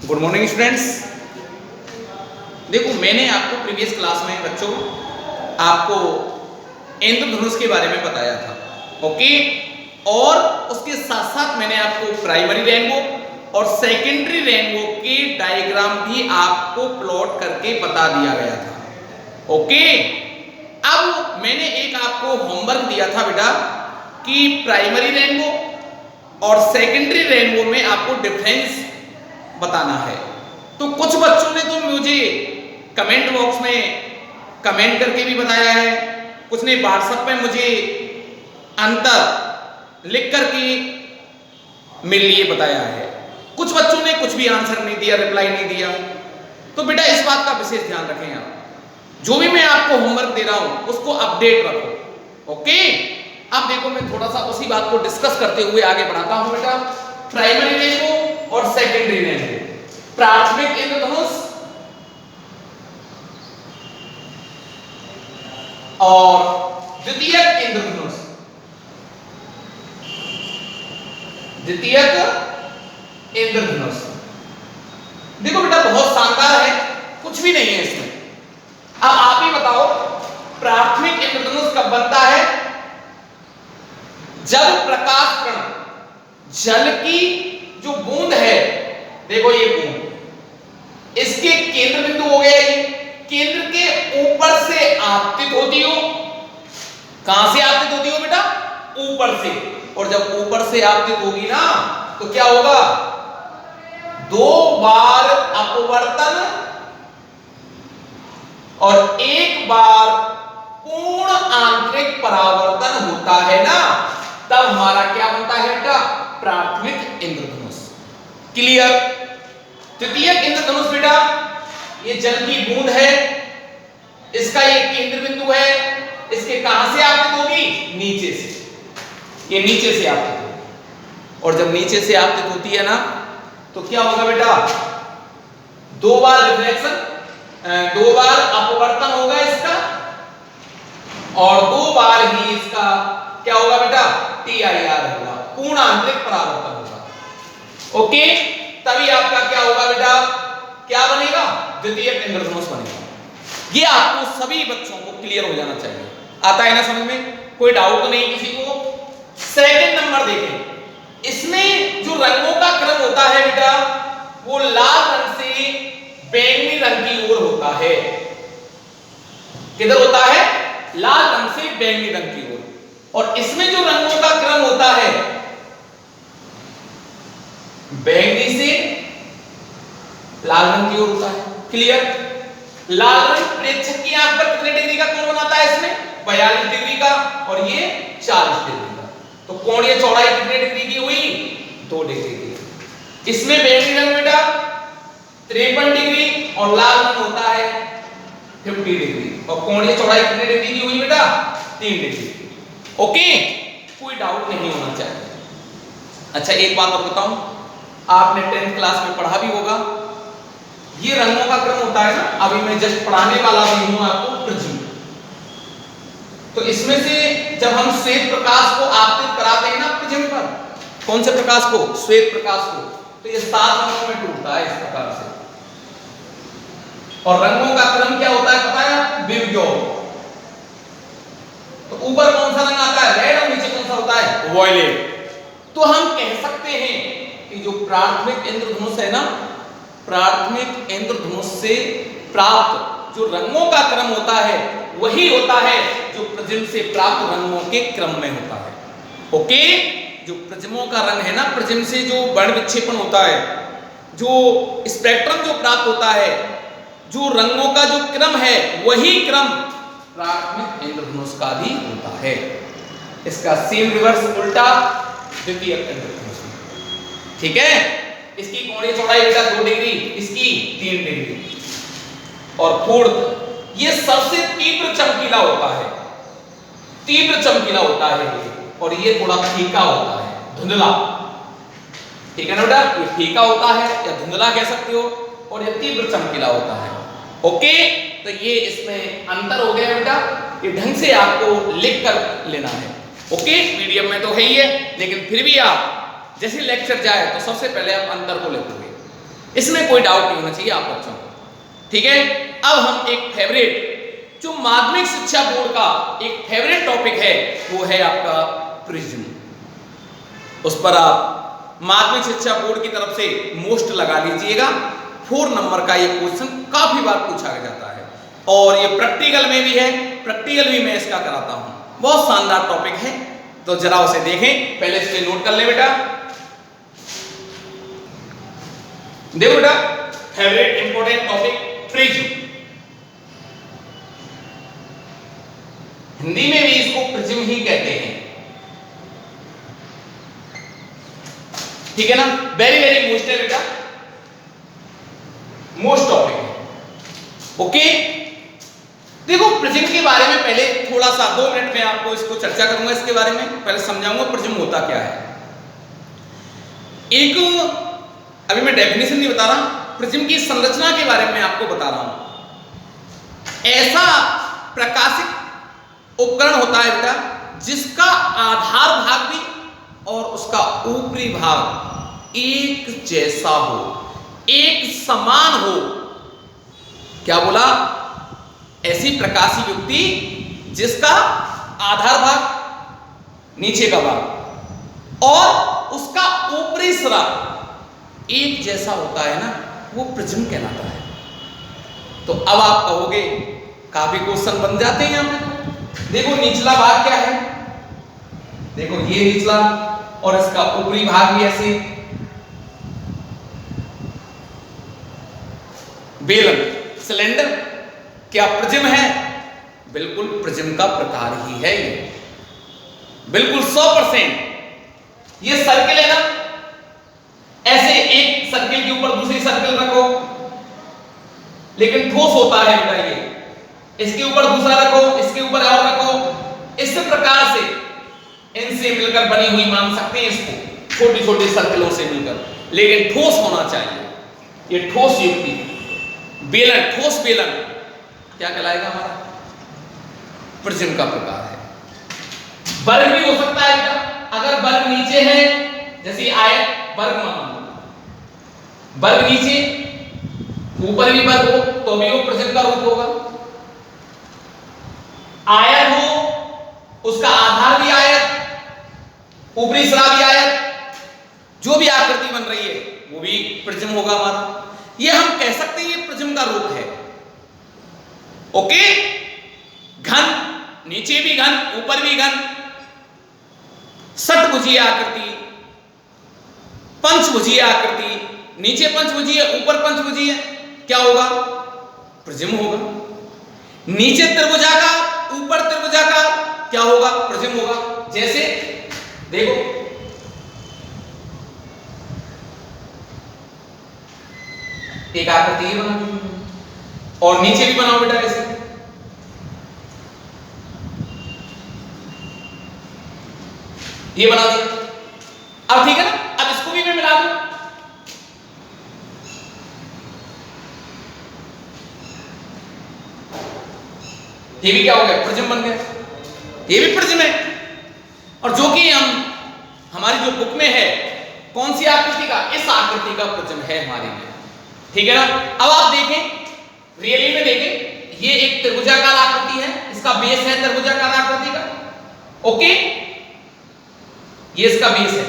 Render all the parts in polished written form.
Good morning students. देखो मैंने आपको प्रीवियस क्लास में बच्चों आपको इंद्रधनुष के बारे में बताया था, ओके। और उसके साथ साथ मैंने आपको प्राइमरी रेनबो और सेकेंडरी रेनबो के डायग्राम भी आपको प्लॉट करके बता दिया गया था, ओके। अब मैंने एक आपको होमवर्क दिया था बेटा कि प्राइमरी रेनबो और सेकेंडरी रेनबो में आपको डिफरेंस बताना है। तो कुछ बच्चों ने तो मुझे कमेंट बॉक्स में कमेंट करके भी बताया है, कुछ ने व्हाट्सएप पे मुझे अंतर लिख करके मेरे लिए बताया है, कुछ बच्चों ने कुछ भी आंसर नहीं दिया, रिप्लाई नहीं दिया। तो बेटा इस बात का विशेष ध्यान रखें, आप जो भी मैं आपको होमवर्क दे रहा हूं उसको अपडेट रखो, ओके। अब देखो मैं थोड़ा सा उसी बात को डिस्कस करते हुए आगे बढ़ाता हूं बेटा। प्राइमरी रेनबो और सेकेंडरी रेनबो, प्राथमिक इंद्रधनुष और द्वितीयक इंद्रधनुष। द्वितीयक इंद्रधनुष देखो बेटा बहुत शानदार है, कुछ भी नहीं है इसमें। अब आप ही बताओ प्राथमिक इंद्रधनुष कब बनता है? जब प्रकाश कण, जल की जो बूंद है, देखो ये बूंद इसके केंद्र बिंदु हो गया, ये केंद्र के ऊपर से आपतित होती हो। कहां से आपतित होती हो बेटा? ऊपर से। और जब ऊपर से आपतित होगी ना तो क्या होगा? दो बार अपवर्तन और एक बार पूर्ण आंतरिक परावर्तन होता है ना, तब हमारा क्या बनता है बेटा? प्राथमिक इंद्रधनुष। क्लियर? तृतीयक इंद्रधनुष बेटा ये जल की बूंद है, इसका ये केंद्र बिंदु है, इसके कहां से आपतित होगी? नीचे से। ये नीचे से आपतित होगी, और जब नीचे से आपतित होती है ना तो क्या होगा बेटा? दो बार रिफ्लेक्शन, दो बार अपवर्तन होगा इसका, और दो बार ही इसका क्या होगा बेटा? TIR होगा, पूर्ण आंतरिक परावर्तन होगा, ओके। तभी आपका क्या होगा बेटा? क्या बनेगा? द्वितीयक इंद्रधनुष बनेगा। ये आपको सभी बच्चों को क्लियर हो जाना चाहिए। आता है ना समझ में? कोई डाउट तो नहीं किसी को? सेकंड नंबर देखें, इसमें जो रंगों का क्रम होता है बेटा वो लाल रंग से बैंगनी रंग की ओर होता है। किधर होता है? लाल रंग से बैंगनी रंग की ओर। और इसमें जो रंगों का क्रम होता है बैंगनी से लाल रंग की ओर होता है। क्लियर? लाल रंग प्रेक्षक की आंख पर कितने डिग्री का कोण बनाता है? इसमें 42 डिग्री का, और ये 40 डिग्री का। तो कोणीय चौड़ाई कितने डिग्री की हुई? 2 डिग्री की। इसमें बैंगनी रंग बेटा 53 डिग्री और लाल रंग होता है 50 डिग्री, और कोणीय चौड़ाई कितने डिग्री की हुई बेटा? 3 डिग्री। ओके, कोई डाउट नहीं होना चाहिए। अच्छा एक बात और बताऊं, आपने 10th क्लास में पढ़ा भी होगा, ये रंगों का क्रम होता है ना, अभी मैं जस्ट पढ़ाने वाला भी हूं आपको प्रिज्म। तो इसमें से जब हम श्वेत प्रकाश को आपतित कराते हैं ना प्रिज्म पर, कौन से प्रकाश को? श्वेत प्रकाश को, तो ये 7 रंगों में टूटता है इस प्रकार से। और रंगों का क्रम क्या होता है पता है आपको? विबग्योर। तो ऊपर कौन सा रंग आता है? रेड, और नीचे कौन सा होता है? वॉयलेट। तो हम कह सकते हैं कि जो प्राथमिक इंद्रधनुष है ना, प्राथमिक इंद्रधनुष से प्राप्त जो रंगों का क्रम होता है वही होता है जो प्रिज्म से प्राप्त रंगों के क्रम में होता है, ओके। जो प्रिज्मों का रंग है ना, प्रिज्म से जो वर्ण विक्षेपण होता है, जो स्पेक्ट्रम जो प्राप्त होता है, जो रंगों का जो क्रम है वही क्रम प्राथमिक इंद्रधनुष का भी होता है। इसका सेम रिवर्स उल्टा द्वितीयक इंद्रधनुष, ठीक है। इसकी कोणीय चौड़ाई बेटा 2 डिग्री, इसकी 3 डिग्री। और फोर्थ, ये सबसे तीव्र चमकीला होता है, तीव्र चमकीला होता है ये, और ये थोड़ा फीका होता है, धुंधला, ठीक है ना बेटा? ये फीका होता है या धुंधला कह सकते हो, और ये तीव्र चमकीला होता है, ओके। तो ये इसमें अंतर हो गया बेटा, ये ढंग से आपको लिख कर लेना है, ओके। पीडीएफ में तो है ही है, लेकिन फिर भी आप जैसे लेक्चर जाए तो सबसे पहले आप अंतर को लिखोगे, इसमें कोई डाउट नहीं होना चाहिए आप बच्चों को, ठीक है। अब हम एक फेवरेट, जो माध्यमिक शिक्षा बोर्ड का एक फेवरेट टॉपिक है, वो है आपका प्रिज्म। उस पर आप माध्यमिक शिक्षा बोर्ड की तरफ से मोस्ट लगा लीजिएगा। 4 नंबर का ये क्वेश्चन काफी बार पूछा जाता है और ये प्रैक्टिकल में भी है, प्रैक्टिकल भी मैं इसका कराता हूं। बहुत शानदार टॉपिक है, तो जरा उसे देखें। पहले इसे नोट कर ले बेटा। देखो बेटा, favourite important topic prism. Hindi में भी इसको प्रिज्म ही कहते हैं, ठीक है ना। वेरी वेरी मोस्ट है बेटा, मोस्ट टॉपिक है, ओके। देखो प्रिज्म के बारे में पहले थोड़ा सा 2 मिनट में आपको इसको चर्चा करूंगा, इसके बारे में पहले समझाऊंगा प्रिज्म होता क्या है। एक अभी मैं डेफिनेशन नहीं बता रहा, प्रिज्म की संरचना के बारे में आपको बता रहा हूं। ऐसा प्रकाशिक उपकरण होता है बेटा जिसका आधार भाग भी और उसका ऊपरी भाग एक जैसा हो, एक समान हो। क्या बोला? ऐसी प्रकाशीय युक्ति जिसका आधार भाग, नीचे का भाग और उसका ऊपरी सिरा एक जैसा होता है ना, वो प्रिज्म कहलाता है। तो अब आप कहोगे काफी क्वेश्चन बन जाते हैं यहां पे। देखो निचला भाग क्या है, देखो ये निचला और इसका ऊपरी भाग भी ऐसे। बेलन, सिलेंडर क्या प्रिज्म है? बिल्कुल प्रिज्म का प्रकार ही है ये, बिल्कुल 100%। ये सर्किल है ना, ऐसे एक सर्किल के ऊपर दूसरी सर्किल रखो, लेकिन ठोस होता है बेटा ये। इसके ऊपर दूसरा रखो, इसके ऊपर और रखो, इस प्रकार से इनसे मिलकर बनी हुई मान सकते हैं इसको, छोटी छोटी सर्किलों से मिलकर, लेकिन ठोस होना चाहिए। ये ठोस युक्ति, बेलन, ठोस बेलन क्या कहलाएगा? हमारा प्रिज्म का प्रकार है। वर्ग भी हो सकता है बेटा, अगर वर्ग नीचे है, जैसे आयत वर्ग मान, वर्ग नीचे ऊपर भी वर्ग हो तो भी वो प्रिज्म का रूप होगा। आयत हो, उसका आधार भी आयत, ऊपरी सिरा भी आयत, जो भी आकृति बन रही है वो भी प्रिज्म होगा हमारा। ये हम कह सकते हैं ये प्रिज्म का रूप है, ओके। घन, नीचे भी घन ऊपर भी घन, षटभुजीय आकृति, पंचभुजीय आकृति, नीचे पंचभुजीय ऊपर पंचभुजीय, क्या होगा? प्रिज्म होगा। नीचे त्रिभुजाकार ऊपर त्रिभुजाकार, क्या होगा? प्रिज्म होगा। जैसे देखो एक आकृति ये बना दी और नीचे भी बनाओ बेटा ऐसे, ये बना दिया। अब ठीक है ना, अब इसको भी मैं मिला दूं, ये भी क्या हो गया? प्रिज्म बन गया। ये भी प्रिज्म है, और जो कि हमारी जो बुक में है, कौन सी आकृति का? इस आकृति का प्रिज्म है हमारे में, ठीक है ना। अब आप देखें, रियली में देखें, ये एक त्रिभुजाकार आकृति है, इसका बेस है त्रिभुजाकार आकृति का, ओके। ये इसका बेस है,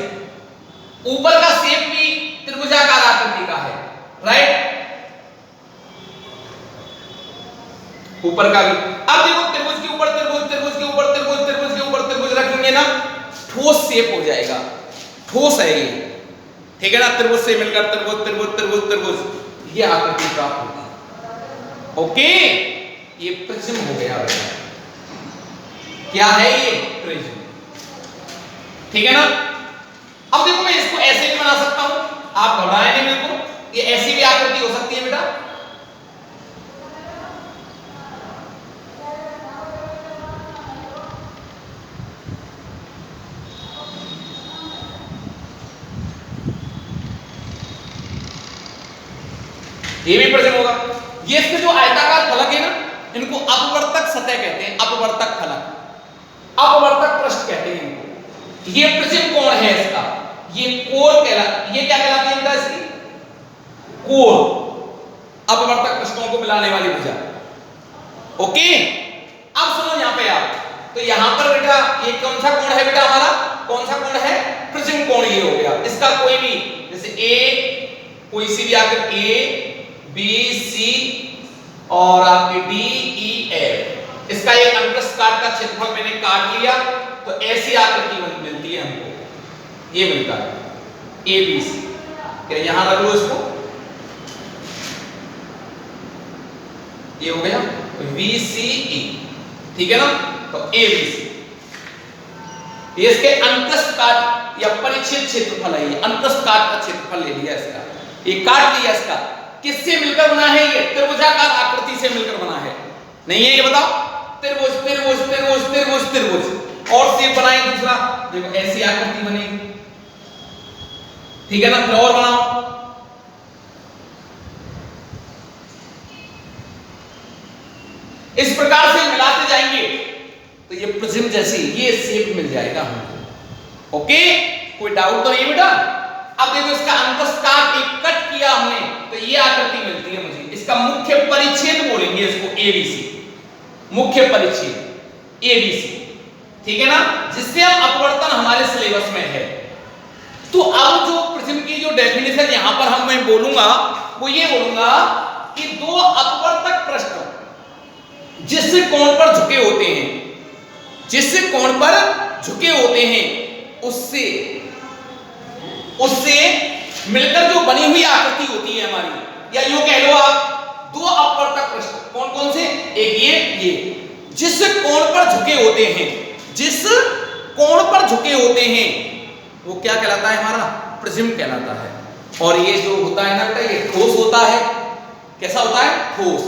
ऊपर का शेप भी त्रिभुजाकार आकृति का है, राइट, ऊपर का भी। अब देखो त्रिभुज के ऊपर त्रिभुज, त्रिभुज के ऊपर त्रिभुज, त्रिभुज के ऊपर त्रिभुज रखेंगे ना, ठोस शेप हो जाएगा, ठोस है ये, ठीक है ना। त्रिभुज से मिलकर त्रिभुज त्रिभुज त्रिभुज त्रिभुज, ये आकृति प्राप्त होगी, ओके। ये प्रिज्म हो गया बेटा। क्या है ये? प्रिज्म, ठीक है ना। अब देखो मैं इसको ऐसे भी बना सकता हूं, आप घबराएं नहीं बिल्कुल, ये ऐसी भी आकृति हो सकती है बेटा। ये भी प्रिज्म होगा। ये इसके जो आयताकार फलक है ना, इनको अपवर्तक सतह कहते हैं, अपवर्तक फलक, अपवर्तक पृष्ठ कहते हैं इनको। ये प्रिज्म कोण है इसका, ये कोण कहला, ये क्या कहलाती है बेटा? इसकी कोण, अपवर्तक पृष्ठों को मिलाने वाली भुजा। ओके, अब सुनो यहां पे आप, तो यहां पर बेटा ये कौन सा कोण है बेटा हमारा, कौन सा कोण है, प्रिज्म कोण ये हो गया। इसका कोई भी जैसे ए, कोई सी भी आकर ए बी सी और आपके डी ई एफ, इसका एक अनुप्रस्थ काट का क्षेत्रफल मैंने काट लिया, तो ऐसी आकृति मिलती है हमको, ये मिलता है ए बी सी। क्या यहां रख लो इसको, ये हो गया वी सी ई, ठीक है ना, तो ए बी सी ये इसके अनुप्रस्थ काट या परिच्छेद क्षेत्रफल है, ये अनुप्रस्थ काट का क्षेत्रफल ले लिया इसका, ये काट लिया इसका। किससे मिलकर बना है, ये त्रिभुजाकार आकृति से मिलकर बना है, नहीं है ये बताओ, त्रिभुज त्रिभुज त्रिभुज त्रिभुज त्रिभुज और शेप बनाए दूसरा, देखो ऐसी आकृति बनेगी, ठीक है ना, फिर और बनाओ, इस प्रकार से मिलाते जाएंगे तो ये प्रिज्म जैसी ये शेप मिल जाएगा हमको। ओके, कोई डाउट तो नहीं बेटा। अब देखो इसका अनुप्रस्थ काट एक कट किया हमने, तो ये आकृति मिलती है मुझे, इसका मुख्य परिच्छेद बोलेंगे इसको एबीसी, मुख्य परिच्छेद एबीसी, ठीक है ना, जिससे हम अपवर्तन हमारे सिलेबस में है। तो अब जो प्रिज्म की जो डेफिनेशन यहां पर मैं बोलूंगा वो ये बोलूंगा कि दो अपवर्तक पृष्ठ जिस कोण पर झुके होते हैं, जिस कोण पर झुके होते हैं उससे मिलकर जो बनी हुई आकृति होती है हमारी, या यूं कह लो आप दो अपवर्तक पृष्ठ कौन कौन से, एक ये जिस कोण पर झुके होते हैं, जिस कोण पर झुके होते हैं वो क्या कहलाता है, हमारा प्रिज्म कहलाता है। और ये जो होता है ना बेटा, ये ठोस होता है, कैसा होता है, ठोस,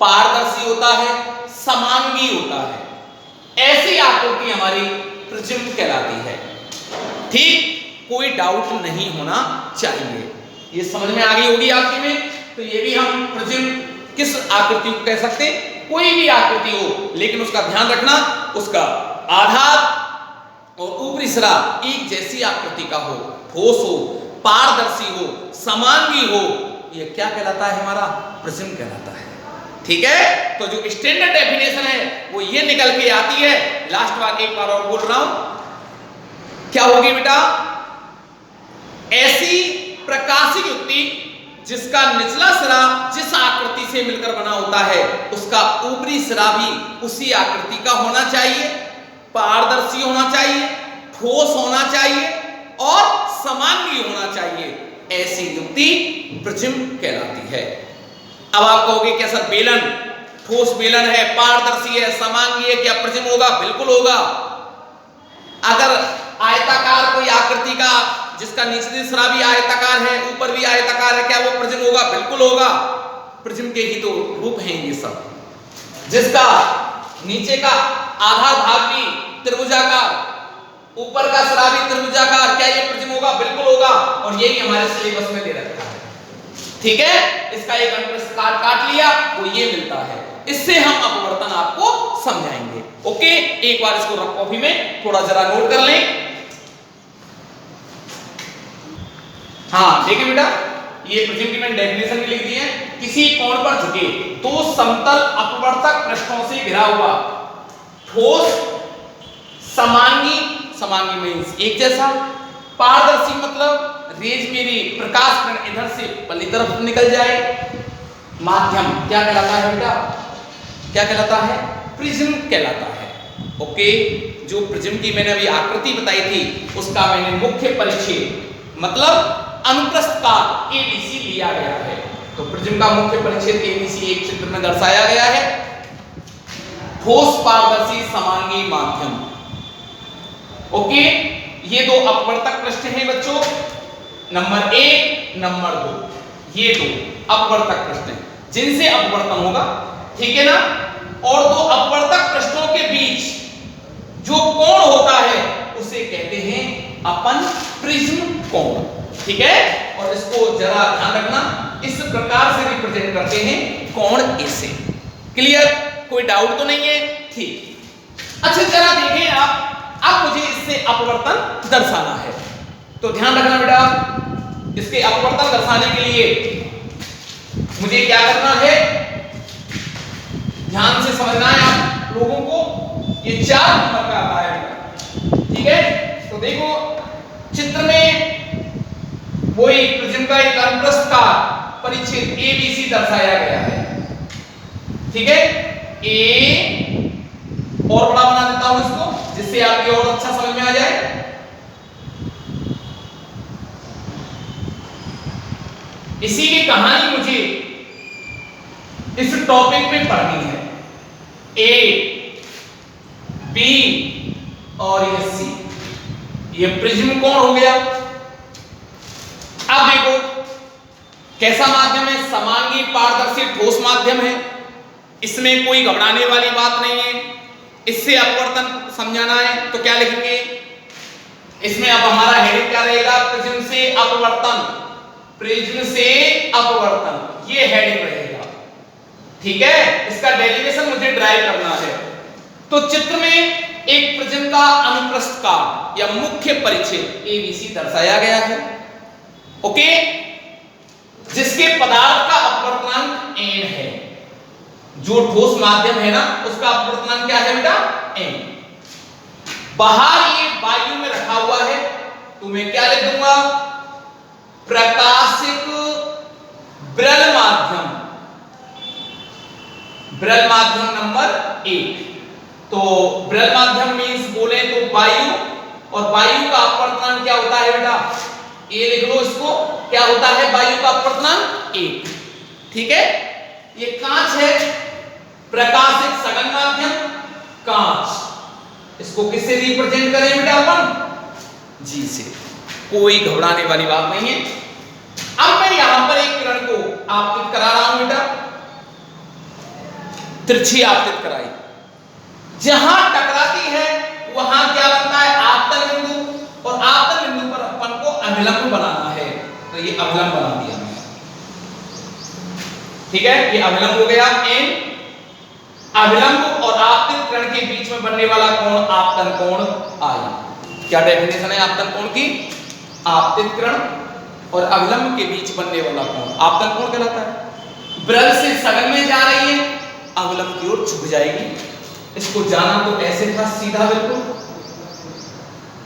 पारदर्शी होता है, समांगी होता है, ऐसी आकृति हमारी प्रिज्म कहलाती है। ठीक, कोई डाउट नहीं होना चाहिए, ये समझ में आ गई होगी आपके में। तो ये भी हम प्रिज्म किस आकृति को कह सकते हैं, कोई भी आकृति हो, लेकिन उसका ध्यान रखना उसका आधार और ऊपरी सिरा एक जैसी आकृति का हो, ठोस हो, पारदर्शी हो, समांगी हो, ये क्या कहलाता है, हमारा प्रिज्म कहलाता है। ठीक है, तो जो स्टैंडर्ड डेफिनेशन है वो ये निकल के आती है। लास्ट बार एक बार और बोल रहा हूं, क्या होगी बेटा, ऐसी प्रकाशिक युक्ति जिसका निचला सिरा जिस आकृति से मिलकर बना होता है उसका ऊपरी सिरा भी उसी आकृति का होना चाहिए, पारदर्शी होना चाहिए, ठोस होना चाहिए और समांगी होना चाहिए, ऐसी युक्ति प्रिज्म कहलाती है। अब आप कहोगे क्या सर बेलन, ठोस बेलन है, पारदर्शी है, समांगी है, क्या प्रिज्म होगा? बिल्कुल होगा। अगर आयताकार कोई आकृति का जिसका निचली सिरा भी आयताकार है, ऊपर भी आयताकार है, क्या वो प्रिज्म होगा? बिल्कुल होगा। प्रिज्म के ही तो रूप हैं ये सब, जिसका नीचे का आधा भाग भी त्रिभुजाकार, ऊपर का सिरा भी त्रिभुजाकार, क्या ये प्रिज्म होगा? बिल्कुल होगा। और यही हमारे सिलेबस में दे रखा है। ठीक है, इसका एक अनुप्रस्थ काट लिया, वो ये मिलता है। इससे हम अपवर्तन आपको समझाएंगे। ओके, एक बार इसको रफ कॉपी में थोड़ा जरा नोट कर लें। हाँ देखिए बेटा, ये प्रिज्म की मैंने डेफिनेशन भी लिख दी है। किसी कोण पर झुके दो समतल अपवर्तक पृष्ठों से घिरा हुआ ठोस समांगी, समांगी मींस एक जैसा, पारदर्शी मतलब रेज मेरी प्रकाश किरण इधर से पल्ली तरफ निकल जाए, माध्यम क्या कहलाता है बेटा? क्या कहलाता है? प्रिज्म कहलाता है। ओके, जो प्रिज्म की मैंने अभी आकृति बताई थी उसका मैंने मुख्य परिच्छेद मतलब अनुप्रस्थ काट एबीसी लिया गया है। तो प्रिज्म का मुख्य परिच्छेद एबीसी एक चित्र में दर्शाया गया है। ठोस, पारदर्शी, समांगी, माध्यम। ओके, ये दो अपवर्तक पृष्ठ हैं बच्चों, नंबर 1 नंबर 2, ये दो अपवर्तक पृष्ठ हैं जिनसे अपवर्तन होगा। ठीक है ना, और दो अपवर्तक पृष्ठों के बीच जो कोण होता है उसे कहते हैं अपन प्रिज्म कोण। ठीक है, और इसको जरा ध्यान रखना, इस प्रकार से रिप्रेजेंट करते हैं कोण ए से। क्लियर, कोई डाउट तो नहीं है? ठीक, अच्छा जरा देखें आप, अब मुझे इससे अपवर्तन दर्शाना है, तो ध्यान रखना बेटा, इसके अपवर्तन दर्शाने के लिए मुझे क्या करना है, ध्यान से समझना है आप लोगों को। ये 4 नंबर का आता है, ठीक है। तो देखो चित्र में वही प्रिज्म का एक अनुप्रस्थ काट परिच्छेद ABC दर्शाया गया है, ठीक है। ए और बड़ा बना देता हूं इसको, जिससे आपको और अच्छा समझ में आ जाए। इसी की कहानी मुझे इस टॉपिक में पढ़नी है। ए, बी और ये सी, ये प्रिज्म कोण हो गया। अब देखो कैसा माध्यम है, समांगी पारदर्शी ठोस माध्यम है, इसमें कोई घबराने वाली बात नहीं है। इससे अपवर्तन समझाना है तो क्या लिखेंगे, इसमें अब हमारा हेडिंग क्या रहेगा, प्रिज्म से अपवर्तन, प्रिज्म से अपवर्तन, ये हेडिंग रहेगा, ठीक है। इसका डेरिवेशन मुझे ड्राइव करना है। तो चित्र में एक प्रिज्म का अनुप्रस्थ काट या मुख्य परिच्छेद ABC दर्शाया गया है, ओके, जिसके पदार्थ का अपवर्तनांक n है। जो ठोस माध्यम है ना, उसका अपवर्तनांक क्या है बेटा, n। बाहर ये वायु में रखा हुआ है, तो मैं क्या लिख दूंगा, प्रकाशिक ब्रल माध्यम, ब्रल माध्यम नंबर 1। तो ब्रल माध्यम मींस बोले तो वायु, और वायु का अपवर्तनांक क्या होता है बेटा, ये लिख लो इसको, क्या होता है वायु का अपवर्तनांक 1, ठीक है। ये कांच है, प्रकाशिक सघन माध्यम कांच, इसको किससे रिप्रेजेंट करें बेटा अपन, जी से, कोई घबराने वाली बात नहीं है। अब मैं यहां पर एक किरण को आपतित करा रहा हूं बेटा, तिरछी आपतित कराई, जहां टकराती है वहां क्या बनता है, आपतन बिंदु, और आपतन बिंदु पर अपन को अभिलंब बनाना है, तो ये अभिलंब बना दिया मैंने, ठीक है। ये अभिलंब हो गया n, अभिलंब और आपतित किरण के बीच में बनने वाला कोण आपतन कोण I। क्या डेफिनेशन है आपतन कोण की, आपतित किरण और अभिलंब के बीच बनने वाला कोण आपतन कोण कहलाता है। ब्रल से सघन में जा रही है, अभिलंब की ओर झुक जाएगी। इसको जाना तो ऐसे था सीधा बिल्कुल,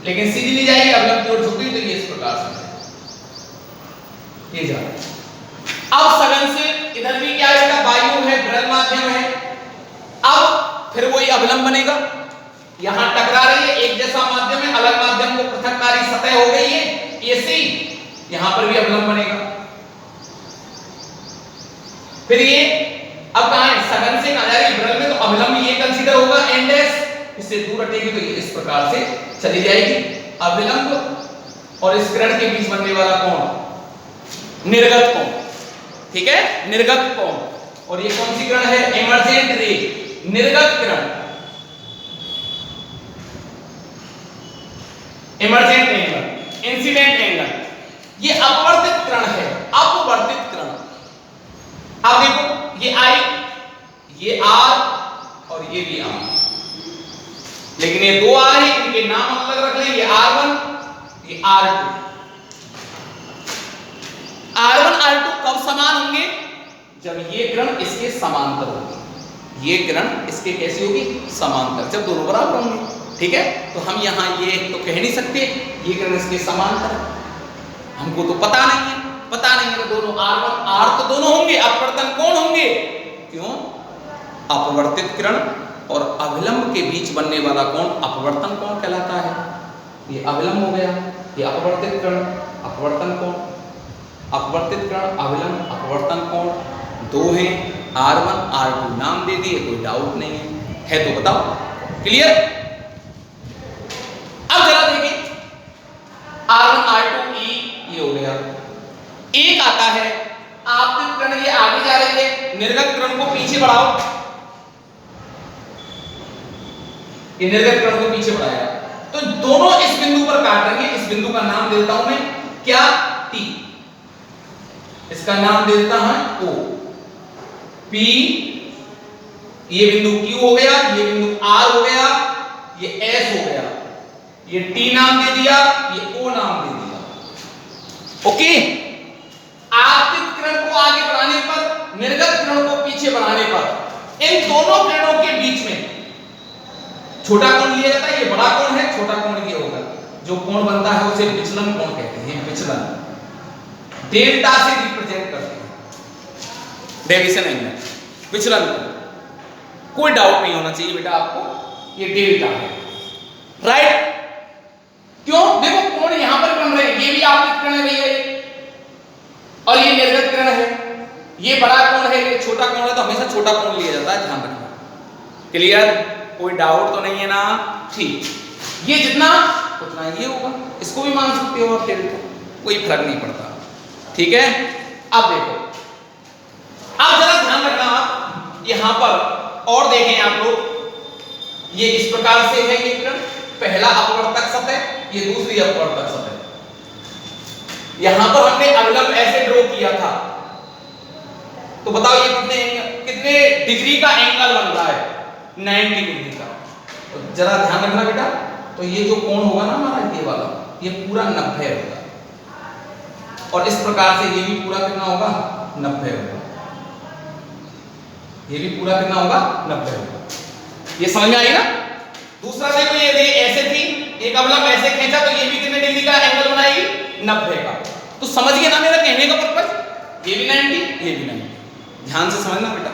लेकिन सीधी नहीं जाएगी, अभिलंब की ओर झुकी, तो ये इस प्रकार से ये जा रहा है। अब सघन से इधर भी क्या है, वायु है, ब्रल माध्यम है, अब फिर वही अभिलंब बनेगा, यहां टकरा रही है, एक जैसा माध्यम है, अलग माध्यम को पृथककारी सतह हो गई है ऐसी, यहां पर भी अभिलंब बनेगा। फिर ये अब कहां है, सघन से कहां जा रही है, ब्रल में, तो अभिलंब ये कंसीडर होगा n डैश, इससे दूर हटेगी तो ये इस प्रकार से चली जाएगी। अभिलंब और इस किरण के बीच बनने वाला कोण निर्गत कोण, ठीक है, निर्गत कोण। और ये कौन सी किरण है, इमर्जेंट रे, निर्गत किरण, इमर्जेंट एंगल, इंसिडेंट एंगल, ये अपवर्तित किरण है, अपवर्तित किरण। अब देखो ये I, ये R और ये भी R, लेकिन ये 2 R है, इनके नाम अलग रख लें, ये R1, ये R2। R1 R2 कब समान होंगे, जब ये किरण इसके समांतर होगी, ये किरण इसके कैसी होगी, समांतर, जब दोनों बराबर होंगे, ठीक है। तो हम यहाँ ये तो कह नहीं सकते ये किरण इसके समांतर है, हमको तो पता नहीं है, पता नहीं है, तो दोनों R1 R तो दोनों होंगे, अपवर्तन कोण होंगे, क्यों, अपवर्तित किरण और अभिलंब के बीच बनने वाला कोण अपवर्तन कोण कहलाता है। ये अभिलंब हो गया, ये अपवर्तित किरण, अपवर्तन कोण, अपवर्तित किरण, अभिलंब, अपवर्तन कोण, 2 हैं, R1 R2 नाम दे दिए, कोई डाउट नहीं है तो बताओ, क्लियर। अब जरा देखिए R1 R2 E, ये हो गया। एक आता है आपतित किरण, ये आगे जा रही है, निर्गत किरण को पीछे बढ़ाओ, ये निर्गत किरण को पीछे बढ़ाएगा, तो दोनों इस बिंदु पर काटेंगे। इस बिंदु का नाम देता हूं मैं क्या, T, इसका नाम दे देता हूं O, P, ये बिंदु Q हो गया, ये बिंदु R हो गया, ये S हो गया, ये T नाम दे दिया, ये O नाम दे दिया, ओके। आपतित किरण को आगे बढ़ाने पर पीछे बढ़ाने पर इन दोनों किरणों के बीच में छोटा कोण लिया जाता है। ये बड़ा कोण है, छोटा कोण ये होगा। जो कोण बनता है उसे विचलन कोण कहते हैं। विचलन डेल्टा से रिप्रेजेंट करते हैं, डेविएशन एंगल, विचलन। कोई डाउट नहीं होना चाहिए बेटा आपको, ये डेल्टा है, राइट। क्यों? देखो कोण यहां पर बन रहे हैं, ये भी आपतित किरण है भैया, और ये निर्गत किरण है। ये बड़ा कोण है, ये छोटा कोण है, तो हमेशा छोटा कोण लिया जाता है, ध्यान रखना। क्लियर? कोई डाउट तो नहीं है ना? ठीक, ये जितना उतना ये होगा, इसको भी मान सकते हो आप डेल्टा, कोई फर्क नहीं पड़ता। ठीक है, अब देखो, अब जरा ध्यान रखना आप यहां पर और देखें आप लोग, ये इस प्रकार से है ये किरण, पहला अपवर्तक सतह, ये दूसरी अपवर्तक सतह। यहां पर हमने अवलंब ऐसे ड्रॉ किया था, तो बताओ ये कितने डिग्री का एंगल बन रहा है? 90 डिग्री का। तो जरा ध्यान रखना बेटा, तो ये जो कोण होगा ना हमारा ये वाला, ये पूरा 90 होगा, और इस प्रकार से ये भी पूरा कितना होगा? 90 होगा। ये भी पूरा कितना होगा? 90 होगा। ये समझ में आई ना? दूसरा देखो, ये ऐसे थी, एक अवलंब ऐसे खींचा, तो ये भी कितने डिग्री का एंगल बनाएगी? 90 का। तो समझ गए ना मेरा कहने का पर्पस? ये भी 90, ये भी 90। ध्यान से समझना बेटा,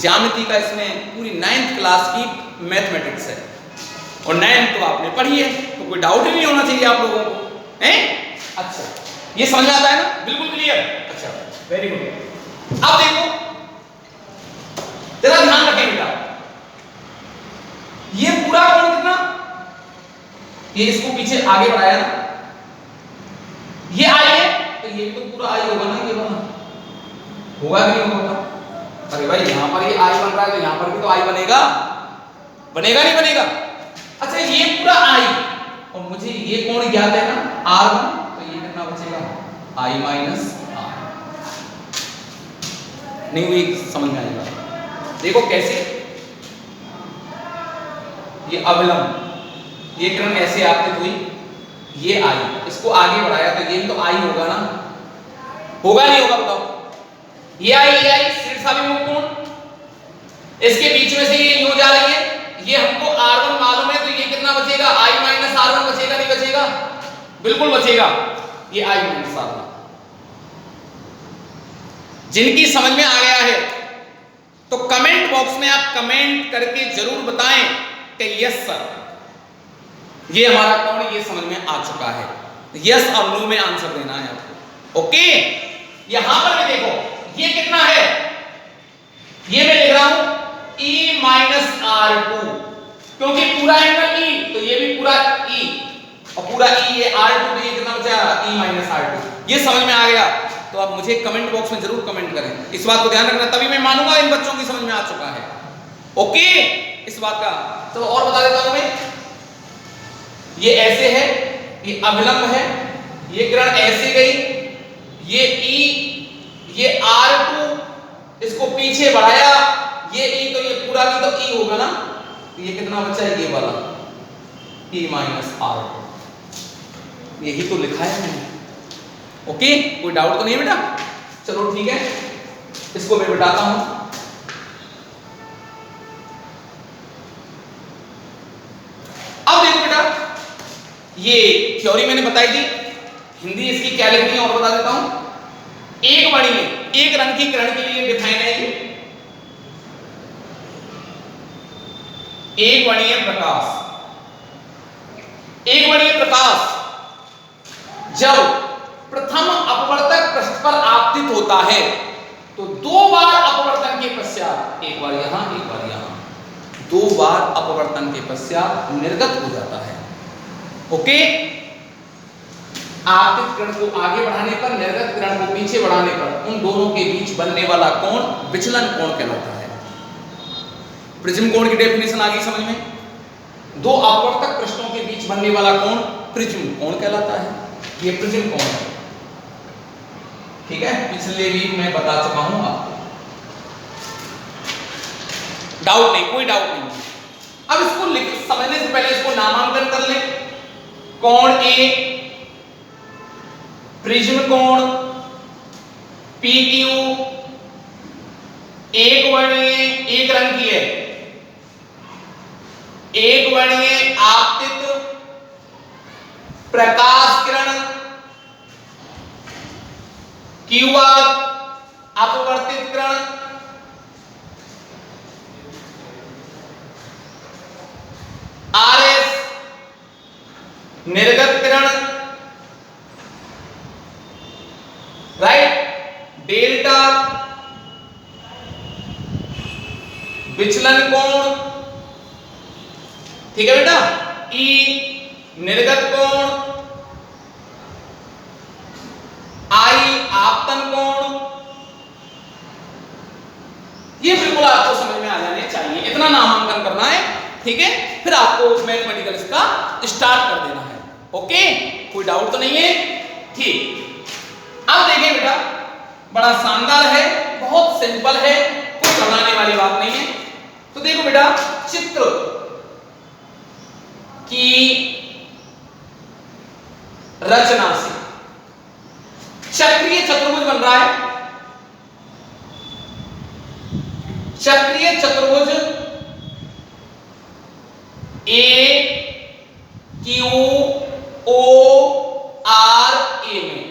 ज्यामिति का इसमें पूरी 9th क्लास की मैथमेटिक्स है, और 9th तो आपने पढ़ी है, तो कोई डाउट ही नहीं होना चाहिए आप लोगों को, हैं? अच्छा, ये समझ आता है ना? बिल्कुल क्लियर? अच्छा, वेरी गुड। अब देखो, जरा ध्यान रखें बेटा, ये पूरा कोण कितना, ये इसको पीछे आगे बढ़ाया ना, ये आई है, तो ये भी तो पूरा आई होगा ना, ये वाला होगा कि नहीं होगा? अरे भाई यहां पर ये आई बन रहा है, तो यहां पर भी तो आई बनेगा, बनेगा नहीं बनेगा? अच्छा, ये पूरा आई, और मुझे ये कोण ज्ञात है ना R1, तो ये कितना बचेगा? I minus R। नहीं हुई समझ में आएगा? देखो कैसे, ये अवलंब, ये किरण ऐसे आपतित हुई, ये आई, इसको आगे बढ़ाया, तो ये भी तो आई होगा ना, होगा नहीं होगा? बताओ, ये आई शीर्षाभिमुख कोण, इसके बीच में से ये यूं जा रही है, ये हमको R1 मालूम है, तो ये कितना बचेगा? I माइनस R1 बचेगा नहीं बचेगा? बिल्कुल बचेगा, ये I माइनस R1। जिनकी समझ में आ गया है तो कमेंट बॉक्स में आप कमेंट करके जरूर बताएं कि यस सर, ये हमारा कोण ये समझ में आ चुका है। यस और नो में आंसर देना है आपको। ओके, यहां पर भी देखो, ये कितना है? ये मैं लिख रहा हूं E माइनस R2, क्योंकि पूरा एंगल E, तो ये भी पूरा E, और पूरा E ये R2, तो ये कितना बचा? E minus R2। ये समझ में आ गया तो आप मुझे कमेंट बॉक्स में जरूर कमेंट करें, इस बात को ध्यान रखना, तभी मैं मानूंगा इन बच्चों की समझ में आ चुका है। ओके, इस बात का चलो और बता देता हूं मैं। ये ऐसे है, ये अभिलंब है, ये किरण ऐसे गई, ये E, ये R2, इसको पीछे बढ़ाया, ये E, तो ये पूरा भी तो E होगा ना, ये कितना बचा है? ये वाला E माइनस R2, यही तो लिखा है मैंने। ओके, कोई डाउट तो नहीं बेटा? चलो ठीक है, इसको मैं बताता हूं। अब देखो बेटा, ये थ्योरी मैंने बताई थी, हिंदी इसकी क्या लिखनी है और बता देता हूं। एक बड़ी में एक रंग की किरण के लिए डिफाइन है ये, एक वर्णीय प्रकाश, एक वर्णीय प्रकाश जब प्रथम अपवर्तक पृष्ठ पर आपतित होता है तो 2 बार अपवर्तन के पश्चात, एक बार यहां एक बार यहां, 2 बार अपवर्तन के पश्चात निर्गत हो जाता है। ओके, आपतित किरण को आगे बढ़ाने पर, निर्गत किरण को पीछे बढ़ाने पर, उन दोनों के बीच बनने वाला कोण विचलन कोण कहलाता है। प्रिज्म कोण की डेफिनेशन आ गई समझ में? 2 अपवर्तक पृष्ठों के बीच बनने वाला कोण प्रिज्म कोण कहलाता है। ये प्रिज्म कोण है, ठीक है, पिछले वीक मैं बता चुका हूं आपको, डाउट नहीं, कोई डाउट नहीं। अब इसको समझने से पहले इसको नामांकन कर ले। कोण ए, प्रिज्म कोण, PQ, एक वर्णीय एक रंग की है, एक वर्णीय आपतित प्रकाश किरण क्यू आर अपवर्तित किरण आर एस निर्गत किरण, राइट, डेल्टा विचलन कोण, ठीक है बेटा, ई निर्गत कोण, आई आपतन कोण। ये बिल्कुल आपको समझ में आ जाने चाहिए, इतना नामांकन करना है, ठीक है। फिर आपको मैथमेटिकल इसका स्टार्ट कर देना है, ओके, कोई डाउट तो नहीं है, ठीक। अब देखिए बेटा, बड़ा शानदार है, बहुत सिंपल है, कोई घबराने वाली बात नहीं है। तो देखो बेटा, चित्र की रचना से चक्रीय चतुर्भुज बन रहा है, चक्रीय चतुर्भुज ए क्यू ओ आर ए में,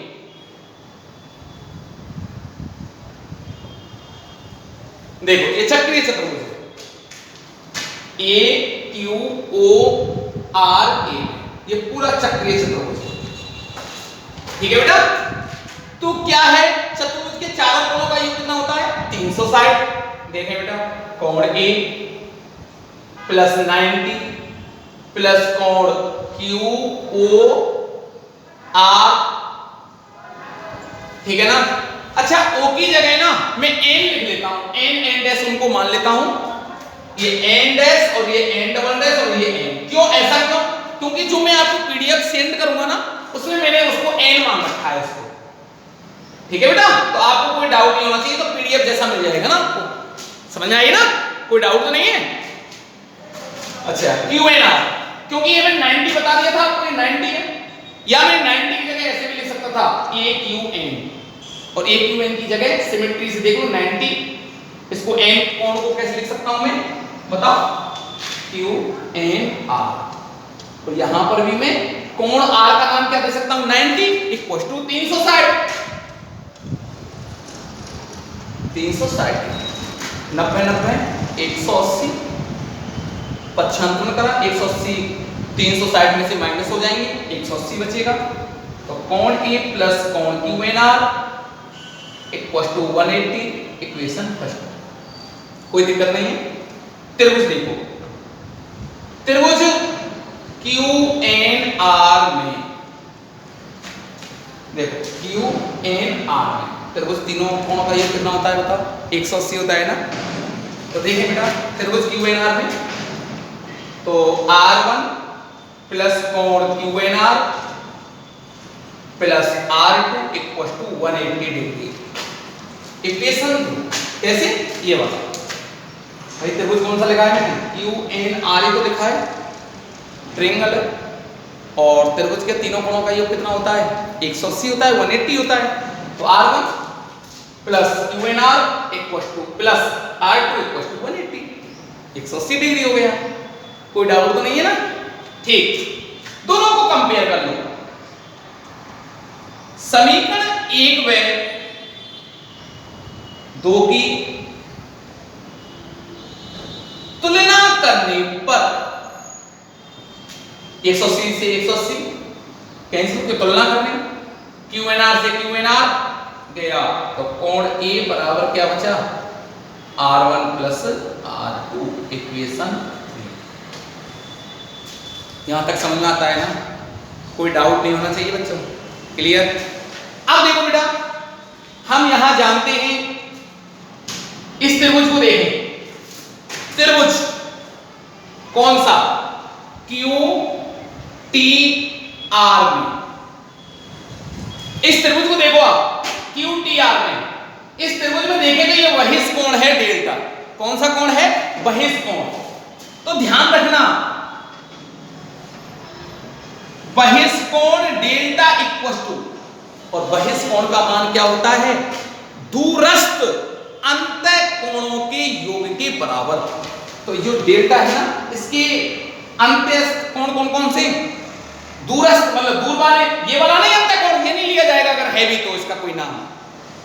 देखो ये चक्रीय चतुर्भुज है, ए क्यू ओ आर ए, ये पूरा चक्रीय चतुर्भुज है, ठीक है बेटा। तो क्या है, चतुर्भुज के चारों कोणों का योग कितना होता है, 360। देखें बेटा, कोण ए प्लस 90 प्लस कोण क्यू ओ आर, ठीक है ना। अच्छा, ओ की जगह ना मैं एन लिख लेता हूं, एन एन डैश उनको मान लेता हूं, ये एन डैश और ये एन डबल डैश और ये एन। क्यों, ऐसा क्यों, क्योंकि जो मैं आपको पीडीएफ सेंड करूंगा ना, उसमें मैंने उसको एन मान रखा है उसको, ठीक है बेटा। तो आपको कोई डाउट नहीं होना चाहिए, तो पीडीएफ जैसा मिल जाएगा ना आपको, समझ में आई ना, कोई डाउट तो नहीं है। अच्छा, क्यू एन आर, क्योंकि ये मैं 90 बता दिया था आपको, ये 90 है, या मैं 90 की जगह ऐसे भी लिख सकता था, ए क्यू एन, और ए क्यू एन की जगह सिमेट्री से देख लो 90, इसको एन कोण को कैसे लिख सकता हूं मैं, बताओ, क्यू एन आर, और यहां पर भी मैं कोण आर का मान क्या दे सकता हूं, 90 इक्वल टू 360, 360 90 90 180, 55 करा, 180 360 में से माइनस हो जाएंगे, 180 बचेगा। तो कोण ए प्लस कोण Q N R equal to 180, equation first, कोई दिक्कत नहीं है। त्रिभुज देखो, त्रिभुज क्यू एन आर में, देखो क्यू एन आर में त्रिभुज तीनों कोणों का योग कितना होता है बताओ, 180 होता है ना। तो देखिए बेटा, त्रिभुज क्यू एन आर में तो R1 प्लस कोण Q N R plus R2 equal to 180 degree, equation कैसे, ये वाला भाई, त्रिभुज कौन सा लिखा है मैंने, क्यू एन आर तो लिखा है, ट्रायंगल, और त्रिभुज के तीनों कोणों का योग कितना होता है, 180 होता है, 180 होता है। तो R1 plus Q N R equal to plus R2 equal to 180, 180 degree हो गया, कोई डाउट तो नहीं है ना, ठीक। दोनों को कंपेयर कर लो, समीकरण 1 व 2 की तुलना करने पर 180 से 180 कैंसिल की तुलना करने, क्यू एन आर से क्यू एन आर गया, तो कोण ए बराबर क्या बचा, R1 प्लस R2, इक्वेशन। यहां तक समझ में आता है ना, कोई डाउट नहीं होना चाहिए बच्चों, क्लियर। अब देखो बेटा, हम यहां जानते हैं, इस त्रिभुज को देखें, त्रिभुज कौन सा, क्यू टी आर में, इस त्रिभुज को देखो आप, क्यू टी आर में, इस त्रिभुज में देखेंगे ये बहिष कोण है डेल्टा, कौन सा कोण है, बहिष कोण। तो ध्यान रखना, बहिष कोण डेल्टा इक्वल टू, और बहिष कोण का मान क्या होता है, दूरस्थ अंतः कोणों तो जो डेल्टा है ना, इसके अंत्यस्थ कोण कौन से? दूरस्थ, मतलब दूर वाले, ये वाला नहीं अंत्य कोण, ये नहीं लिया जाएगा अगर है भी तो इसका कोई नाम।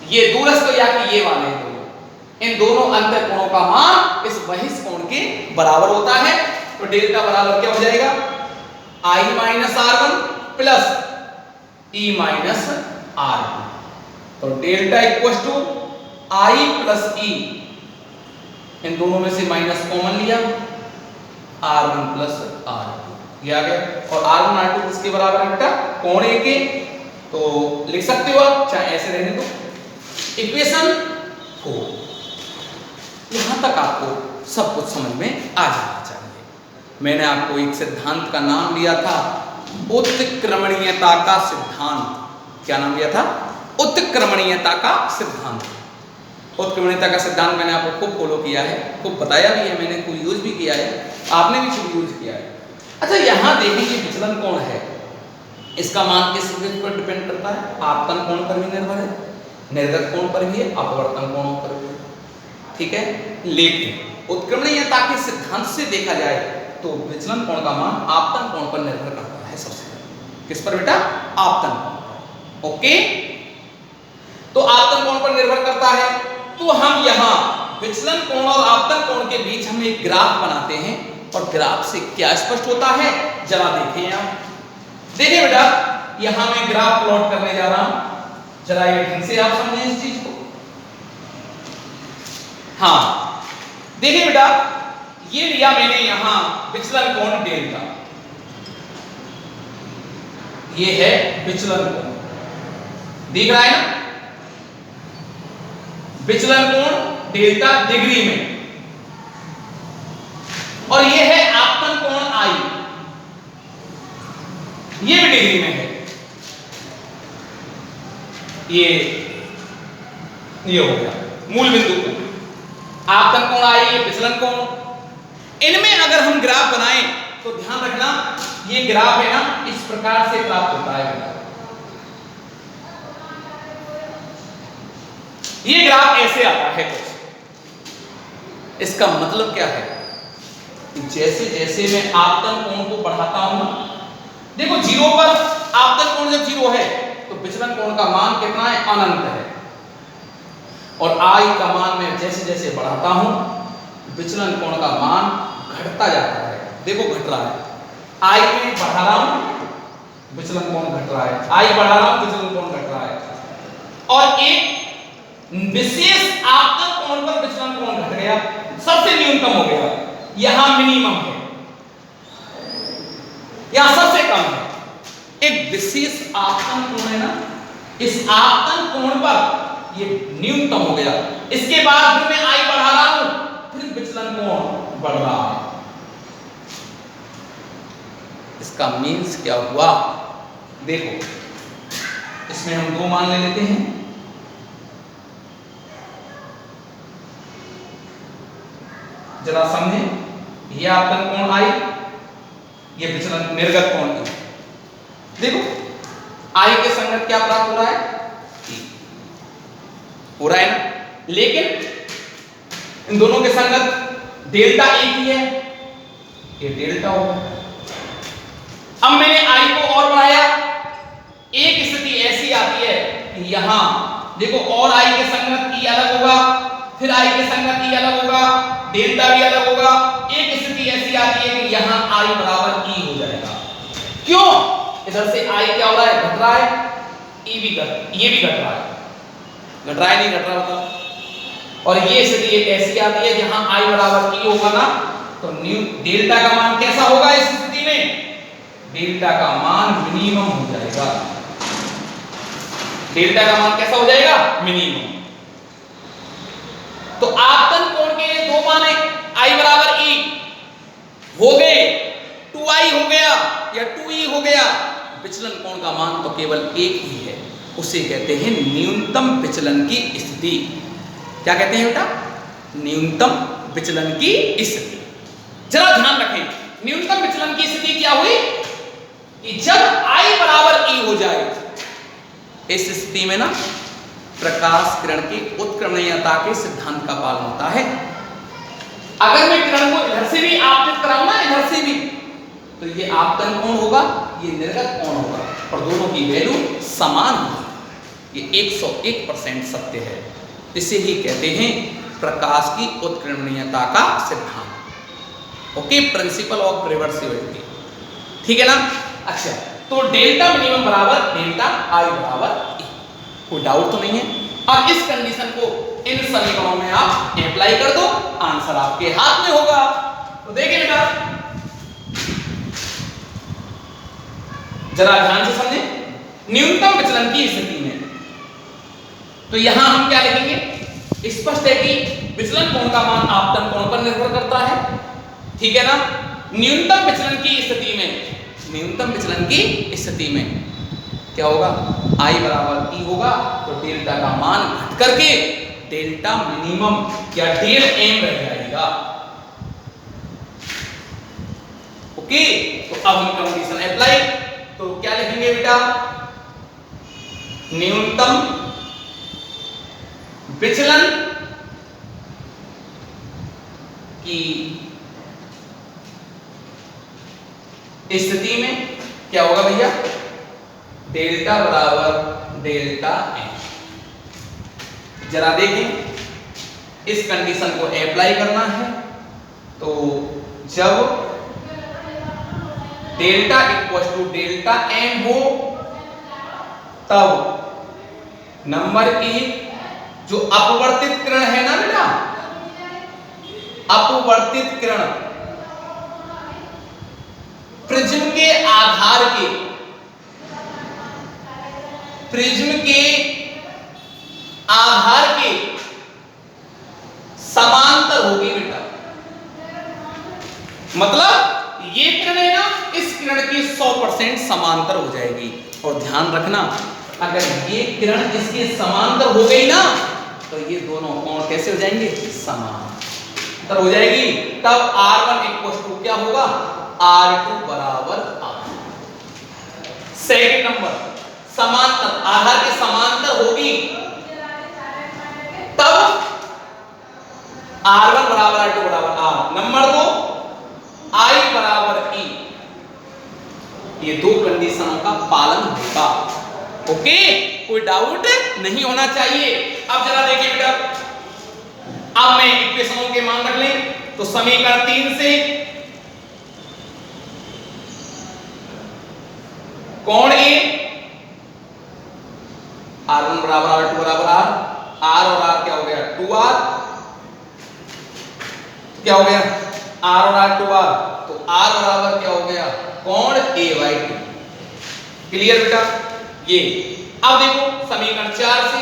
ये दूरस्थ या कि ये वाले हैं, इन दोनों अंत्य कोणों का मान इस बहिष्ठ कोण के बराबर होता है। तो डेल्टा बराबर क्या हो जाएगा? I minus R1 plus E minus R2। तो delta equal to I plus E, इन दोनों में से माइनस कॉमन लिया, R1 प्लस R2 ये आ गया। और R1 R2 किसके बराबर है बेटा? कोण A के। तो लिख सकते हो आप, चाहे ऐसे रहने दो। इक्वेशन 4। यहां तक आपको सब कुछ समझ में आ जाना चाहिए। मैंने आपको एक सिद्धांत का नाम लिया था, उत्क्रमणीयता का सिद्धांत। क्या नाम लिया था? उत्क्रमणीयता का सिद्धांत। उत्क्रमणीयता का सिद्धांत मैंने आपको खूब फॉलो किया है, खूब बताया भी है, मैंने खूब यूज भी किया है, आपने भी खूब यूज किया है। अच्छा, यहां देखेंगे विचलन कोण है, इसका मान किस पर डिपेंड करता है? आपतन कोण पर भी निर्भर है, निर्गत कोण पर भी है, अपवर्तन कोणों पर भी है। ठीक है, लेकिन उत्क्रमणीयता के सिद्धांत से देखा जाए तो विचलन कोण का मान आपतन कोण पर निर्भर करता है। सबसे पहले किस पर बेटा? आपतन कोण पर। ओके, तो आपतन कोण पर निर्भर करता है। तो हम यहां विचलन कोण और आपतन कोण के बीच हम एक ग्राफ बनाते हैं, और ग्राफ से क्या स्पष्ट होता है जरा देखिए आप। देखिए बेटा, यहां मैं ग्राफ प्लॉट करने जा रहा हूं, जरा ये ढंग से आप समझें इस चीज को। हाँ, देखिए बेटा, ये लिया मैंने यहां विचलन कोण डेल्टा, ये है विचलन कोण, दिख रहा है ना? विचलन कोण डेल्टा डिग्री में, और ये है आपतन कोण I, ये भी डिग्री में है। ये हो गया मूल बिंदु कोण, आपतन कोण I, ये विचलन कोण। इनमें अगर हम ग्राफ बनाएं तो ध्यान रखना, ये ग्राफ है ना, इस प्रकार से प्राप्त होता है। ये ग्राफ ऐसे आता है कुछ। इसका मतलब क्या है? जैसे जैसे मैं आपतन कोण को बढ़ाता हूं, देखो जीरो पर आपतन कोण जब जीरो है तो विचलन कोण का मान कितना है? अनंत है। और I का मान मैं जैसे जैसे बढ़ाता हूं, विचलन कोण का मान घटता जाता है। देखो घट रहा है, I में बढ़ा रहा हूं, विचलन कोण घट रहा है, I बढ़ा रहा हूं, विचलन कोण घट रहा है। और एक विशेष आपतन कोण पर विचलन कोण घट गया, सबसे न्यूनतम हो गया, यहां मिनिमम है, यहां सबसे कम है। एक विशेष आपतन कोण है ना, इस आपतन कोण पर ये न्यूनतम हो गया। इसके बाद फिर मैं I बढ़ा रहा हूं, फिर विचलन कोण बढ़ रहा है। इसका मीन्स क्या हुआ? देखो, इसमें हम दो मान ले लेते हैं। जरा समझें, ये आपतन कोण I, ये विचलन निर्गत कोण E। देखो I के संगत क्या प्राप्त हो रहा है? E हो रहा है ना? लेकिन इन दोनों के संगत डेल्टा एक ही है, ये डेल्टा होगा। अब मैंने I को और बढ़ाया, एक स्थिति ऐसी आती है कि यहां देखो, और I के संगत E अलग होगा, फिर I के संगत E अलग होगा, डेल्टा भी अलग होगा। एक स्थिति ऐसी आती है कि यहां I बराबर E हो जाएगा। क्यों? इधर से I क्या हो रहा है? घट रहा है, E भी घट, ये भी घट रहा है, घट रहा है नहीं घट रहा होता। और ये स्थिति एक ऐसी आती है जहां I बराबर E होगा ना, तो डेल्टा का मान कैसा होगा इस स्थिति में? डेल्टा का मान मिनिमम हो जाएगा। डेल्टा का मान कैसा हो जाएगा? मिनिमम। तो आपतन कोण के लिए दो मान है, I बराबर E हो गए, 2I हो गया या 2E हो गया। विचलन कोण का मान तो केवल एक ही है, उसे कहते हैं न्यूनतम विचलन की स्थिति। क्या कहते हैं बेटा? न्यूनतम विचलन की स्थिति। जरा ध्यान रखें, न्यूनतम विचलन की स्थिति क्या हुई? कि जब I बराबर E हो जाए, इस स्थिति में ना प्रकाश किरण की उत्क्रमणीयता के सिद्धांत का पालन होता है। अगर मैं किरण को इधर से भी आपतित कराऊं ना, इधर से भी, तो ये आपतन कोण होगा, ये निर्गत कोण होगा, और दोनों की वैल्यू समान होगी। ये 101% सत्य है। इसे ही कहते हैं प्रकाश की उत्कीर्णनीयता का सिद्धांत। Okay, principle of reversibility. ठीक है ना? अच्छा, तो डेल्टा मिनिमम बराबर डेल्टा आई बराबर ए, कोई डाउट तो नहीं है? अब इस कंडीशन को इन समीकरणों में आप अप्लाई कर दो, आंसर आपके हाथ में होगा। तो देखिए बेटा, जरा ध्यान से समझे। न्यूनतम विचलन की स्थिति में तो यहां हम क्या लिखेंगे? स्पष्ट है कि विचलन कोण का मान आपतन कोण पर निर्भर करता है। ठीक है ना? न्यूनतम विचलन की स्थिति में, न्यूनतम विचलन की स्थिति में क्या होगा? I बराबर E होगा, तो डेल्टा का मान घट करके डेल्टा मिनिमम या डेल एम रह जाएगा। ओके, तो अब हम कंडीशन अप्लाई, तो क्या लिखेंगे बेटा? न्यूनतम विचलन की स्थिति में क्या होगा भैया? डेल्टा बराबर डेल्टा एम। जरा देखें, इस कंडीशन को अप्लाई करना है, तो जब delta equal to delta M हो, तब नंबर एक जो अपवर्तित किरण है ना बेटा, अपवर्तित किरण प्रिज्म के आधार के, प्रिज्म के आधार के समांतर होगी बेटा। मतलब ये किरण है ना, इस किरण की 100% समांतर हो जाएगी। और ध्यान रखना, अगर ये किरण इसके समांतर हो गई ना, तो ये दोनों कोण कैसे हो जाएंगे? समांतर हो जाएगी। तब R1 इक्वल टू क्या होगा? R2 बराबर R। सेकंड नंबर, समांतर, आधार के समांतर होगी, तब R1 बराबर R2 बराबर R। नंबर 2, I बराबर E। ये दो कंडीशनों का पालन होगा। ओके, कोई डाउट नहीं होना चाहिए। अब जरा देखिए बेटा, अब मैं इक्वेशनों के मान रख लें, तो समीकरण 3 से कोण ए R1 बराबर R2 बराबर R और R क्या हो गया? 2R। क्या हो गया? R और R 2R, तो R बराबर क्या हो गया? कोण A/2। क्लियर बेटा? ये अब देखो समीकरण 4 से,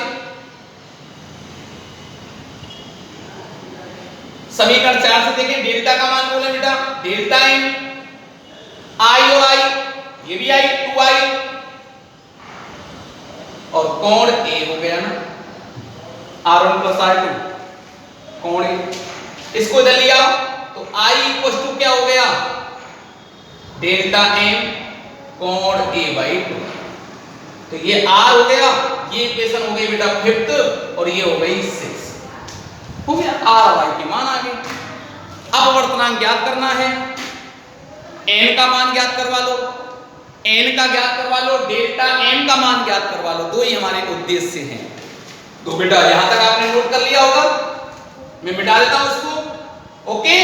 समीकरण 4 से देखें, डेल्टा का मान बोले बेटा डेल्टा एम, I और I, ये भी I, 2I, और कोण A हो गया ना, R1 प्लस R2 कोण A। इसको इधर लिया तो I इक्वल टू क्या हो गया? डेल्टा एम कोण A/2। तो ये R हो गया, ये इक्वेशन हो गई बेटा 5th, और ये हो गई 6। हो गया, R और I के मान आ गए। अब अपवर्तनांक ज्ञात करना है, n का मान ज्ञात करवा लो, n का ज्ञात करवा लो, डेल्टा m का मान ज्ञात करवा लो। दो ही हमारे उद्देश्य हैं। तो बेटा यहां तक आपने नोट कर लिया होगा, मैं मिटा देता हूं उसको। ओके,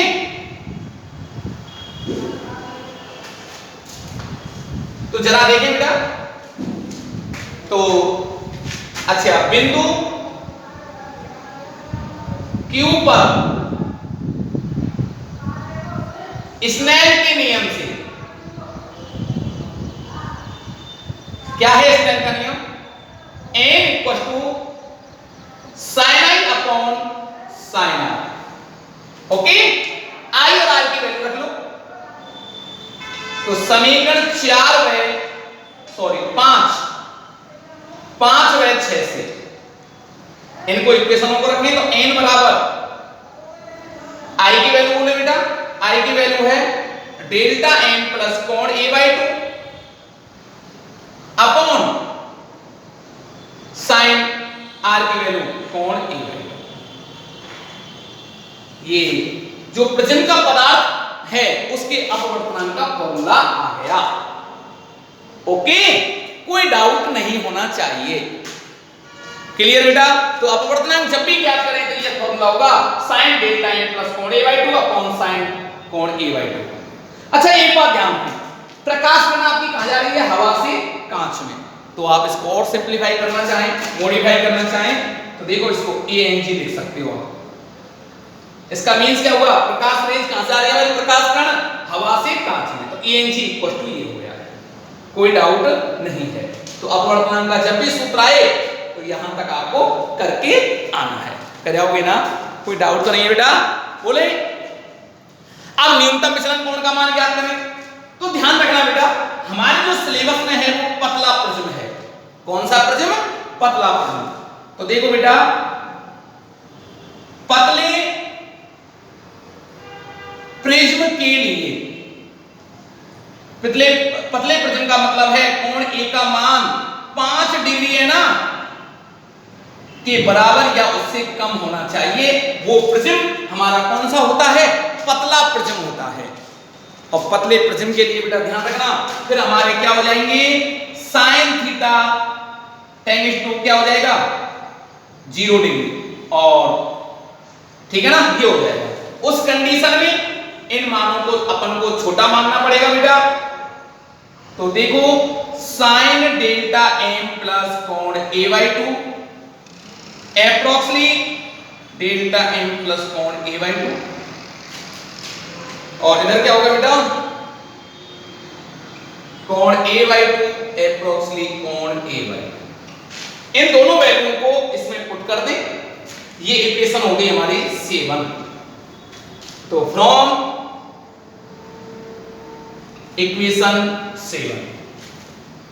तो जरा देखें बेटा, तो अच्छा, बिंदु Q पर स्नेल के नियम से, क्या है स्नेल का नियम? n equal to sine i upon sine r। Okay, I और r की वैल्यू रख लो। तो समीकरण 4 व 5 व 6 से इनको इक्वेशनों को रखें, तो n बराबर I की वैल्यू बोले बेटा, I की वैल्यू है डेल्टा m प्लस कोण A/2 अपॉन साइन r की वैल्यू कोण A/2। ये जो प्रिज्म का पदार्थ है उसके अपवर्तनांक का फॉर्मूला आ गया। ओके, कोई डाउट नहीं होना चाहिए। क्लियर बेटा? तो अपवर्तनांक जब भी ज्ञात करें तो ये फॉर्मूला होगा sin डेल्टा m प्लस कोण a/2 अपॉन sin कोण a/2। अच्छा, एक बात ध्यान रखें, प्रकाश किरण आपकी कहां जा रही है? हवा से कांच में। तो आप इसको और सिंपलीफाई करना चाहें, मॉडिफाई करना चाहें तो देखो इसको Ang लिख सकते हो आप। इसका मींस क्या हुआ? प्रकाश रेज कहां से आ रही है? प्रकाश कण हवा से कांच में, तो Ang इक्वल टू ये हो गया, कोई डाउट नहीं है। तो अपवर्तनांक का जब भी सूत्र आए तो यहां तक आपको करके आना है। कर जाओगे ना? कोई डाउट तो नहीं है बेटा? बोले। अब न्यूनतम विचलन कोण का मान ज्ञात करें तो ध्यान रखना बेटा, हमारे जो सिलेबस में है वो पतला प्रिज्म है। कौन सा प्रिज्म? पतला प्रिज्म। तो देखो बेटा, पतले प्रिज्म के लिए, पतले प्रिज्म का मतलब है कोण ए का मान 5 डिग्री है ना के बराबर या उससे कम होना चाहिए। वो प्रिज्म हमारा कौन सा होता है? पतला प्रिज्म होता है। और पतले प्रिज्म के लिए बेटा ध्यान रखना, फिर हमारे क्या हो जाएंगे? sin थीटा टेंस टू क्या हो जाएगा? 0 डिग्री। और ठीक है ना, ये हो जाएगा। उस कंडीशन में इन मानों को अपन को छोटा मानना पड़ेगा बेटा। तो देखो sin डेल्टा m प्लस कोण a/2 एप्रोक्सली डेल्टा m प्लस कोण a/2, और इधर क्या होगा बेटा? कोण a/2 एप्रोक्सली कोण a/2। इन दोनों वैल्यू को इसमें पुट कर दें, ये इक्वेशन हो गई हमारी 7। तो फ्रॉम इक्वेशन 7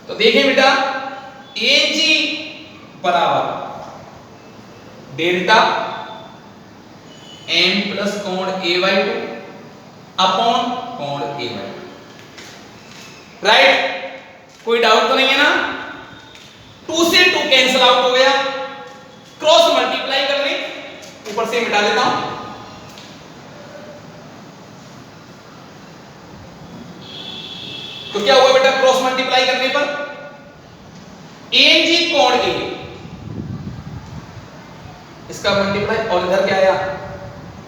तो देखिए बेटा, Ag बराबर डेल्टा m प्लस कोण a/2 अपॉन कोण a/2। राइट? कोई डाउट तो नहीं है ना? 2 से 2 कैंसिल आउट हो गया, क्रॉस मल्टीप्लाई कर लें, ऊपर से मिटा देता हूं। तो क्या हुआ बेटा? क्रॉस मल्टीप्लाई करने पर Ang कोण a, इसका मल्टीप्लाई, और इधर क्या आया?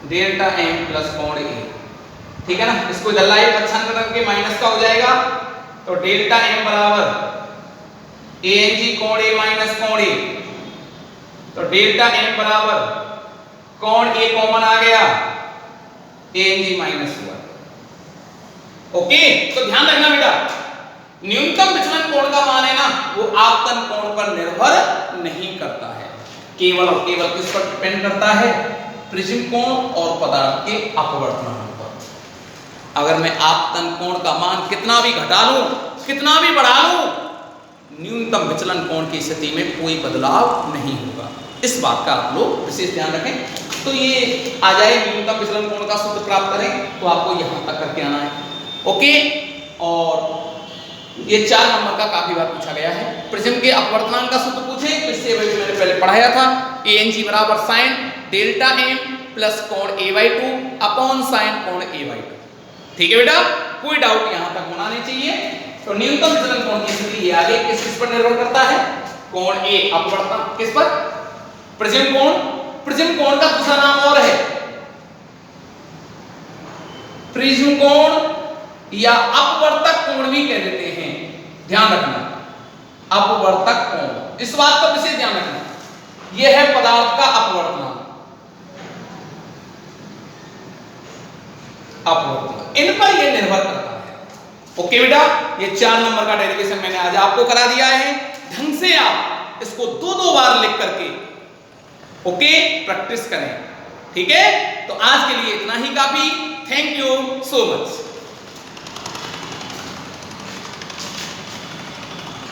डेल्टा m प्लस कोण a। ठीक है ना? इसको इधर लाए पच्छान करके माइनस का हो जाएगा, तो डेल्टा m बराबर Ang कोण a माइनस कोण a, तो डेल्टा m बराबर कोण a कॉमन आ गया, Ang माइनस हुआ। ओके, तो ध्यान रखना बेटा, न्यूनतम विचलन कोण का मान है ना, वो आपतन कोण पर निर्भर नहीं करता है, केवल और केवल किस पर डिपेंड करता है? प्रिज्म कोण और पदार्थ के अपवर्तनांक पर। अगर मैं आपतन कोण का मान कितना भी घटा लूं, कितना भी बढ़ा लूं, न्यूनतम विचलन कोण की स्थिति में कोई बदलाव नहीं होगा। इस बात का आप लोग विशेष ध्यान रखें। तो ये आ जाए, न्यूनतम विचलन कोण का सूत्र प्राप्त करें तो आपको यहां तक करके आना है। ओके, और ये 4 नंबर का काफी बार पूछा गया है। प्रिज्म के अपवर्तनांक का सूत्र पूछे तो इससे मैंने पहले पढ़ाया था, Ang बराबर sin डेल्टा m प्लस कोण a/2 अपॉन sin कोण a/2। ठीक है बेटा? कोई डाउट यहां तक होना नहीं चाहिए। तो न्यूनतम विचलन कोण की स्थिति ये आगे किस पर निर्भर करता है? कोण a अपवर्तन किस पर? प्रिज्म कोण। प्रिज्म कोण का दूसरा नाम और है प्रिज्म कोण या अपवर्तक कोण भी कह देते हैं। ध्यान रखना, अपवर्तक कोण, इस बात का विशेष ध्यान रखना, यह है पदार्थ का अपवर्तनांक। अपवर्तनांक इन पर यह निर्भर करता है। ओके बेटा, ये 4 नंबर का डेरिवेशन मैंने आज आपको करा दिया है। ढंग से आप इसको 2-2 बार लिख करके ओके प्रैक्टिस करें। ठीक है? तो आज के लिए इतना ही काफी। Thank you so much.